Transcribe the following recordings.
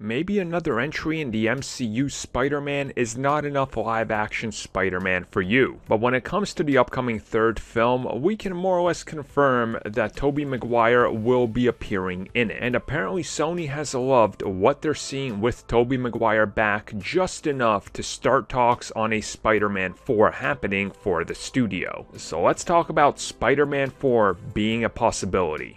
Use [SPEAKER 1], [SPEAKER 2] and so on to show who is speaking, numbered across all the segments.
[SPEAKER 1] Maybe another entry in the MCU Spider-Man is not enough live-action Spider-Man for you. But when it comes to the upcoming third film, we can more or less confirm that Tobey Maguire will be appearing in it. And apparently Sony has loved what they're seeing with Tobey Maguire back just enough to start talks on a Spider-Man 4 happening for the studio. So let's talk about Spider-Man 4 being a possibility.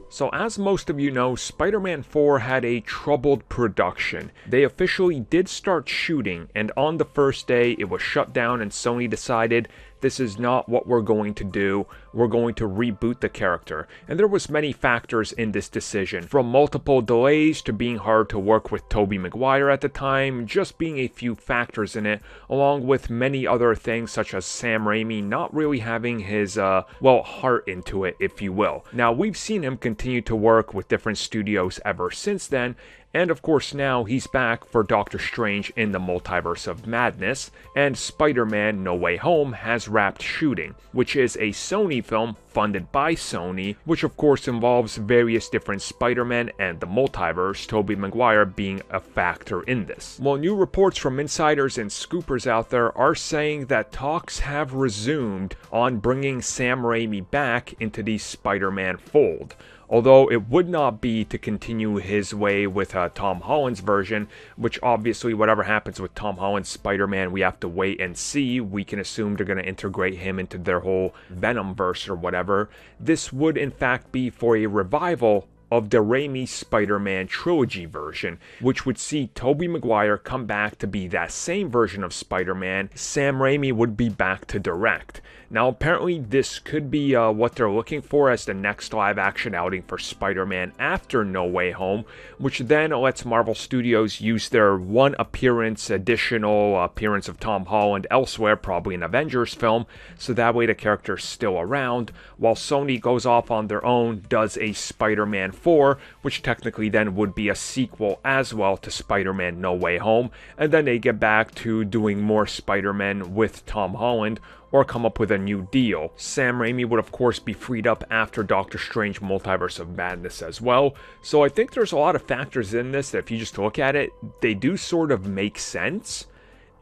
[SPEAKER 1] So as most of you know, Spider-Man 4 had a troubled production. They officially did start shooting, and on the first day it was shut down and Sony decided this is not what we're going to do. We're going to reboot the character. And there was many factors in this decision, from multiple delays to being hard to work with Tobey Maguire at the time, just being a few factors in it, along with many other things such as Sam Raimi not really having his, heart into it, if you will. Now, we've seen him continue to work with different studios ever since then, and of course now he's back for Doctor Strange in the Multiverse of Madness, and Spider-Man No Way Home has wrapped shooting, which is a Sony film funded by Sony, which of course involves various different Spider-Men and the multiverse, Tobey Maguire being a factor in this. Well, new reports from insiders and scoopers out there are saying that talks have resumed on bringing Sam Raimi back into the Spider-Man fold. Although it would not be to continue his way with Tom Holland's version, which obviously whatever happens with Tom Holland's Spider-Man, we have to wait and see. We can assume they're going to integrate him into their whole Venom verse or whatever. This would in fact be for a revival of the Raimi Spider-Man trilogy version, which would see Tobey Maguire come back to be that same version of Spider-Man. Sam Raimi would be back to direct. Now apparently this could be what they're looking for as the next live-action outing for Spider-Man after No Way Home, which then lets Marvel Studios use their one additional appearance of Tom Holland elsewhere, probably an Avengers film, so that way the character's still around, while Sony goes off on their own, does a Spider-Man 4, which technically then would be a sequel as well to Spider-Man No Way Home, and then they get back to doing more Spider-Man with Tom Holland, or come up with a new deal. Sam Raimi would of course be freed up after Doctor Strange Multiverse of Madness as well, so I think there's a lot of factors in this that if you just look at it, they do sort of make sense,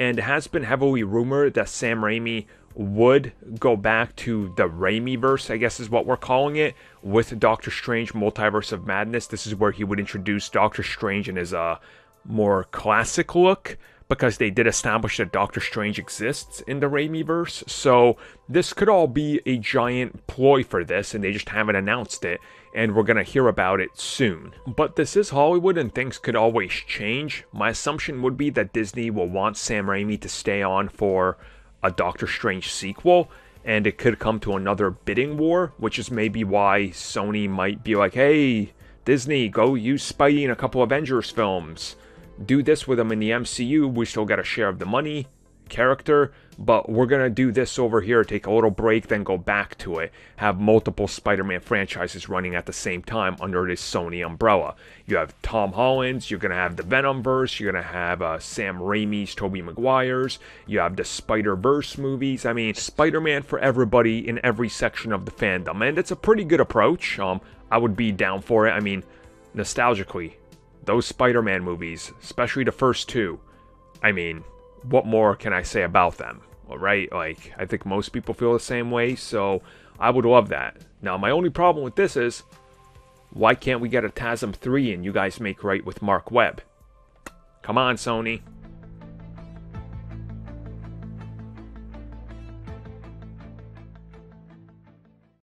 [SPEAKER 1] and it has been heavily rumored that Sam Raimi would go back to the Raimiverse, I guess is what we're calling it, with Doctor Strange Multiverse of Madness. This is where he would introduce Doctor Strange in his more classic look, because they did establish that Doctor Strange exists in the Raimiverse, so this could all be a giant ploy for this, and they just haven't announced it, and we're gonna hear about it soon. But this is Hollywood, and things could always change. My assumption would be that Disney will want Sam Raimi to stay on for a Doctor Strange sequel, and it could come to another bidding war, which is maybe why Sony might be like, hey, Disney, go use Spidey in a couple Avengers films. Do this with him in the MCU, we still get a share of the money, character, but we're gonna do this over here, take a little break, then go back to it. Have multiple Spider-Man franchises running at the same time under this Sony umbrella. You have Tom Holland's, you're gonna have the Venomverse, you're gonna have Sam Raimi's, Tobey Maguire's, you have the Spider-Verse movies. I mean, Spider-Man for everybody in every section of the fandom, and it's a pretty good approach. I would be down for it. I mean, nostalgically, those Spider-Man movies, especially the first two, I mean, what more can I say about them, right? Like, I think most people feel the same way, so I would love that. Now, my only problem with this is, why can't we get a TASM 3 and you guys make right with Mark Webb? Come on, Sony.